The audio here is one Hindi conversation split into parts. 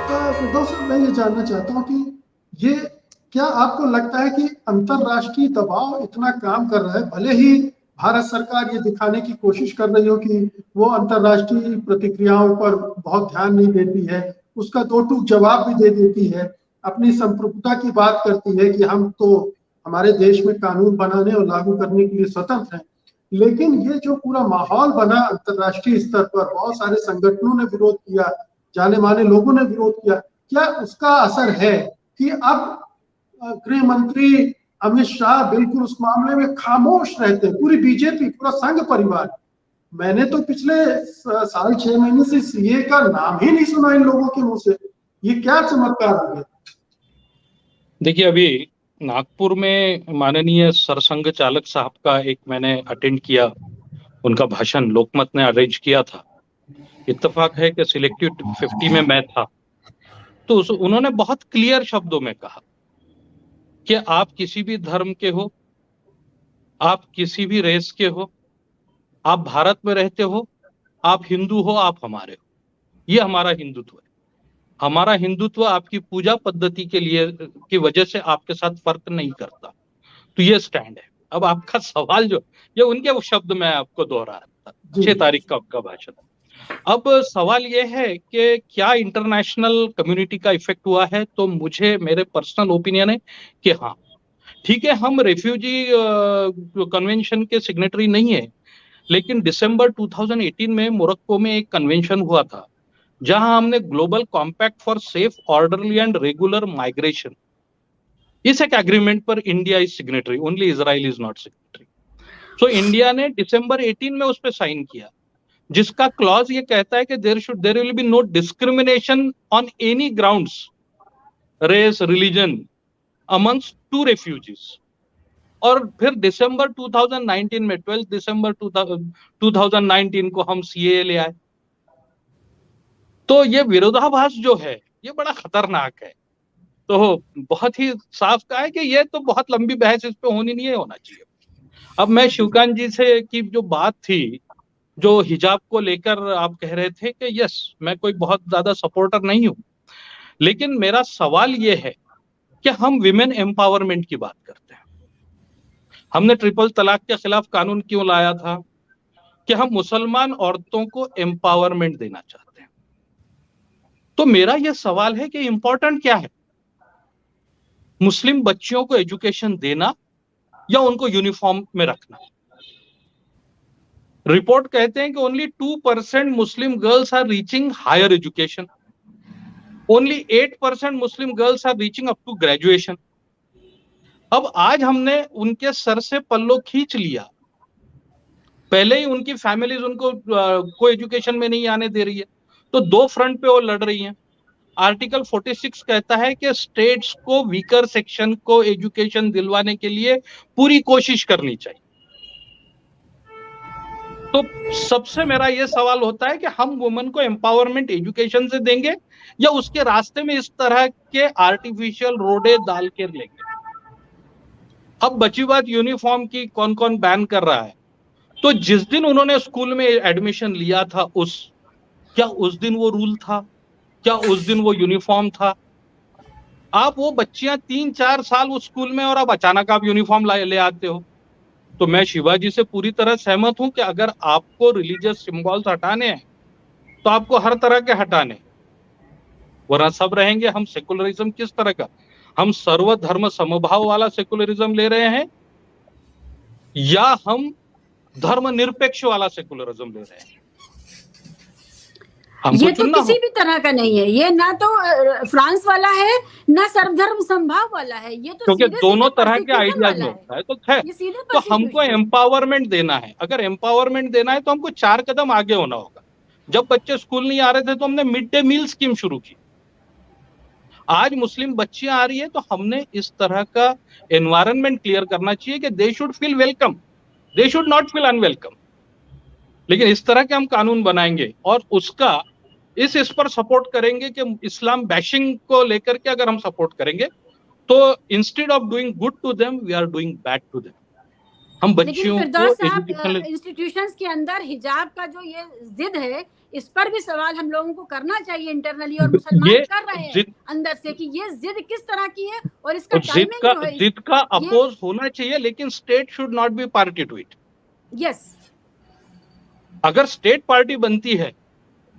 फिरदौस साहब, मैं ये जानना चाहता हूँ कि ये क्या आपको लगता है कि अंतर्राष्ट्रीय दबाव इतना काम कर रहा है, भले ही भारत सरकार ये दिखाने की कोशिश कर रही हो कि वो अंतर्राष्ट्रीय प्रतिक्रियाओं पर बहुत ध्यान नहीं देती है, उसका दो टूक जवाब भी दे देती है, अपनी संप्रभुता की बात करती है कि हम तो हमारे देश में कानून बनाने और लागू करने के लिए स्वतंत्र हैं, लेकिन ये जो पूरा माहौल बना अंतर्राष्ट्रीय स्तर पर, बहुत सारे संगठनों ने विरोध किया, जाने माने लोगों ने विरोध किया, क्या उसका असर है कि अब गृह मंत्री अमित शाह बिल्कुल उस मामले में खामोश रहते हैं, पूरी बीजेपी, पूरा संघ परिवार? मैंने तो पिछले साल 6 महीने से सीए का नाम ही नहीं सुना इन लोगों के मुंह से। ये क्या चमत्कार हो गया? देखिए, अभी नागपुर में माननीय सरसंघ चालक साहब का एक मैंने अटेंड किया, उनका भाषण लोकमत ने अरेंज किया था। इत्तेफाक है कि सिलेक्टिव 50 में मैं था। तो उन्होंने बहुत क्लियर शब्दों में कहा कि आप किसी भी धर्म के हो, आप किसी भी रेस के हो, आप भारत में रहते हो, आप हिंदू हो, आप हमारे हो, ये हमारा हिंदुत्व है। हमारा हिंदुत्व आपकी पूजा पद्धति के लिए की वजह से आपके साथ फर्क नहीं करता। तो ये स्टैंड है। अब आपका सवाल जो, ये उनके शब्द में आपको दोहरा रहा था, 6 तारीख का आपका भाषण। अब सवाल ये है कि क्या इंटरनेशनल कम्युनिटी का इफेक्ट हुआ है? तो मुझे, मेरे पर्सनल ओपिनियन है कि हाँ, ठीक है, हम रेफ्यूजी कन्वेंशन के सिग्नेटरी नहीं है, लेकिन दिसंबर 2018 में मोरक्को में एक कन्वेंशन हुआ था जहां हमने global compact for safe, orderly and regular migration, इस एक एग्रीमेंट पर India is signatory, only Israel is not signatory. So India ने दिसंबर 18 में उस पर साइन किया, जिसका क्लॉज ये कहता है कि there will be no discrimination on any grounds, race, religion amongst to refugees. और फिर दिसंबर 2019 में, 12 दिसंबर 2019 को हम सीए ले आए। तो ये विरोधाभास जो है, ये बड़ा खतरनाक है। तो बहुत ही साफ कहा है कि ये तो बहुत लंबी बहस इस पे होनी नहीं है, होना चाहिए। अब मैं शिवकांत जी से की जो बात थी, जो हिजाब को लेकर आप कह रहे थे कि यस, मैं कोई बहुत ज्यादा सपोर्टर नहीं हूं, लेकिन मेरा सवाल ये है कि हम विमेन एम्पावरमेंट की बात करते हैं। हमने ट्रिपल तलाक के खिलाफ कानून क्यों लाया था? कि हम मुसलमान औरतों को एम्पावरमेंट देना चाहते हैं। तो मेरा यह सवाल है कि इंपॉर्टेंट क्या है, मुस्लिम बच्चियों को एजुकेशन देना या उनको यूनिफॉर्म में रखना? रिपोर्ट कहते हैं कि only 2% Muslim girls are reaching higher education, only 8% Muslim girls are reaching up to graduation. अब आज हमने उनके सर से पल्लो खींच लिया, पहले ही उनकी फैमिलीज उनको को एजुकेशन में नहीं आने दे रही है, तो दो फ्रंट पे वो लड़ रही हैं। आर्टिकल 46 कहता है कि स्टेट्स को वीकर सेक्शन को एजुकेशन दिलवाने के लिए पूरी कोशिश करनी चाहिए। तो सबसे मेरा यह सवाल होता है कि हम वुमेन को एम्पावरमेंट एजुकेशन से देंगे या उसके रास्ते में इस तरह के आर्टिफिशियल रोडे डाल के लेंगे? अब बची बात यूनिफॉर्म की, कौन कौन बैन कर रहा है? तो जिस दिन उन्होंने स्कूल में एडमिशन लिया था, क्या उस दिन वो रूल था? क्या उस दिन वो यूनिफॉर्म था? आप वो बच्चियां 3-4 साल उस स्कूल में, और अब अचानक आप यूनिफॉर्म ले आते हो। तो मैं शिवाजी से पूरी तरह सहमत हूं कि अगर आपको रिलीजियस सिंबल्स हटाने हैं तो आपको हर तरह के हटाने, वरना सब रहेंगे। हम सेकुलरिज्म किस तरह का, हम सर्वधर्म समभाव वाला सेकुलरिज्म ले रहे हैं या हम धर्मनिरपेक्ष वाला सेकुलरिज्म ले रहे हैं? ये तो किसी भी तरह का नहीं है, ये ना तो फ्रांस वाला है ना सर्वधर्म समभाव वाला है, ये तो क्योंकि दोनों तरह के आइडियाज में होता है। तो है, तो हमको एम्पावरमेंट देना है। अगर एम्पावरमेंट देना है तो हमको 4 कदम आगे होना होगा। जब बच्चे स्कूल नहीं आ रहे थे तो हमने मिड डे मील स्कीम शुरू की। आज मुस्लिम बच्चियां आ रही है तो हमने इस तरह का एनवायरनमेंट क्लियर करना चाहिए कि they should feel welcome, they should not feel unwelcome. लेकिन इस तरह के हम कानून बनाएंगे और उसका इस पर सपोर्ट करेंगे कि इस्लाम बैशिंग को लेकर के अगर हम सपोर्ट करेंगे तो instead of doing good to them we are doing bad to them. हम बच्चियों को इंस्टीट्यूशंस के अंदर हिजाब का जो ये जिद है, इस पर भी सवाल हम लोगों को करना चाहिए इंटरनली, और मुसलमान कर रहे हैं अंदर से कि ये जिद किस तरह की है और इसका टाइमिंग जो है, जिद का अपोज होना चाहिए, लेकिन state should not be party to it. Yes, अगर स्टेट पार्टी बनती है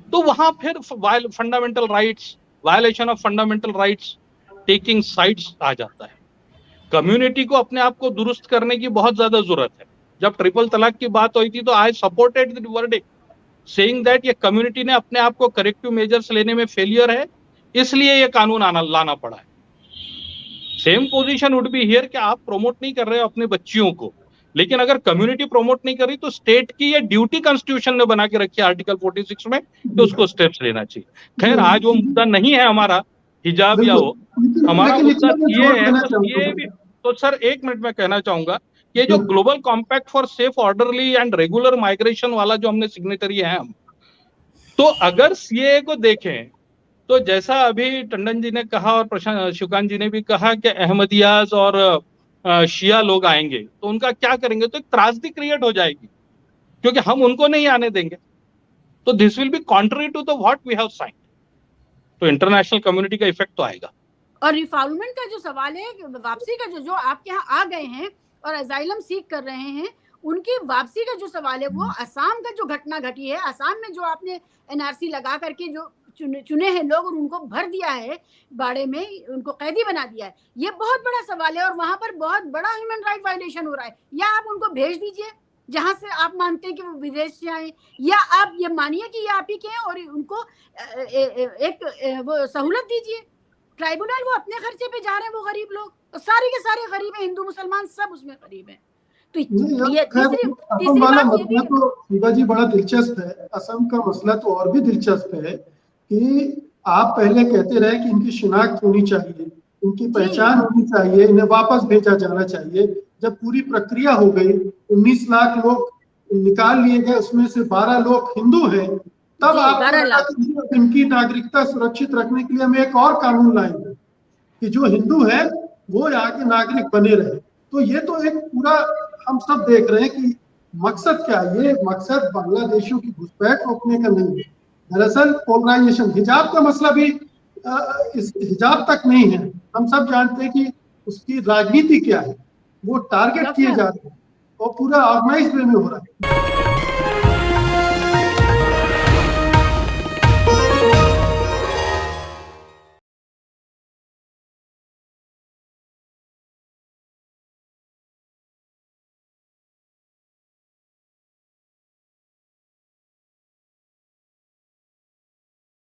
तो वहां फिर fundamental rights, violation of fundamental rights, taking sides आ जाता है। कम्युनिटी को अपने आप को दुरुस्त करने की बहुत ज्यादा जरूरत है। जब ट्रिपल तलाक की बात हुई थी तो I supported the verdict saying that ये कम्युनिटी ने अपने आप को करेक्टिव मेजर्स लेने में फेलियर है, इसलिए ये कानून लाना पड़ा है। Same position would be here कि आप प्रमोट नहीं कर रहे हो अपने बच्चियों को, लेकिन अगर कम्युनिटी प्रमोट नहीं कर रही तो स्टेट की ये ड्यूटी कॉन्स्टिट्यूशन ने बना के रखी है आर्टिकल 46 में कि उसको स्टेप्स लेना चाहिए। खैर आज वो मुद्दा नहीं है हमारा, हिजाब या हो, हमारा मुद्दा ये है। तो सर एक मिनट में कहना चाहूंगा, ये जो global compact for safe orderly and regular migration वाला जो हमने सिग्नेटरी है हम, तो अगर सीएए को देखें तो जैसा अभी टंडन जी ने कहा और प्रशांत शिवकांत जी ने भी कहा कि अहमदियाज और शिया लोग आएंगे तो उनका क्या करेंगे, तो एक त्रासदी क्रिएट हो जाएगी क्योंकि हम उनको नहीं आने देंगे। तो this will be contrary to the what we have signed, तो इंटरनेशनल कम्युनिटी का इफेक्ट तो आएगा। और रिफॉल्वमेंट का जो सवाल है, वापसी का जो आपके यहाँ आ गए हैं और अजाइलम सीख कर रहे हैं, उनकी वापसी का जो सवाल है, वो असम का जो घटना घटी है, असम में जो आपने एनआरसी लगा करके जो चुने हैं लोग और उनको भर दिया है बाड़े में, उनको कैदी बना दिया है, ये बहुत बड़ा सवाल है। और वहां पर बहुत बड़ा ह्यूमन राइट वायलेशन हो रहा है। या आप उनको भेज दीजिए जहां से आप मानते हैं कि वो विदेश से आए, या आप ये मानिए कि ये आप ही के हैं और उनको एक वो सहूलत दीजिए। ट्राइब्यूनल वो अपने खर्चे पे जा रहे हैं, वो गरीब लोग, तो सारे के सारे गरीब हैं, हिंदू मुसलमान सब उसमें गरीब हैं। तो ये तीसरी बात ये भी तो शिवाजी बड़ा दिलचस्प है। असम का मसला तो और भी दिलचस्प है कि आप पहले कहते रहे कि इनकी शिनाख्त होनी चाहिए, इनकी पहचान होनी चाहिए, इन्हें वापस भेजा जाना चाहिए। जब पूरी प्रक्रिया हो गई, 19 लाख लोग निकाल लिए गए, उसमें से 12 लोग हिंदू हैं, तब आप इनकी नागरिकता सुरक्षित रखने के लिए हम एक और कानून लाएंगे कि जो हिंदू है वो यहाँ के नागरिक बने रहे। तो ये तो एक पूरा हम सब देख रहे हैं कि मकसद क्या है। ये मकसद बांग्लादेशियों की घुसपैठ रोकने का नहीं है। दरअसल पोलराइजेशन, हिजाब का मसला भी इस हिजाब तक नहीं है। हम सब जानते हैं कि उसकी राजनीति क्या है, वो टारगेट किए जा रहे हैं और पूरा ऑर्गेनाइज्ड वे में हो रहा है।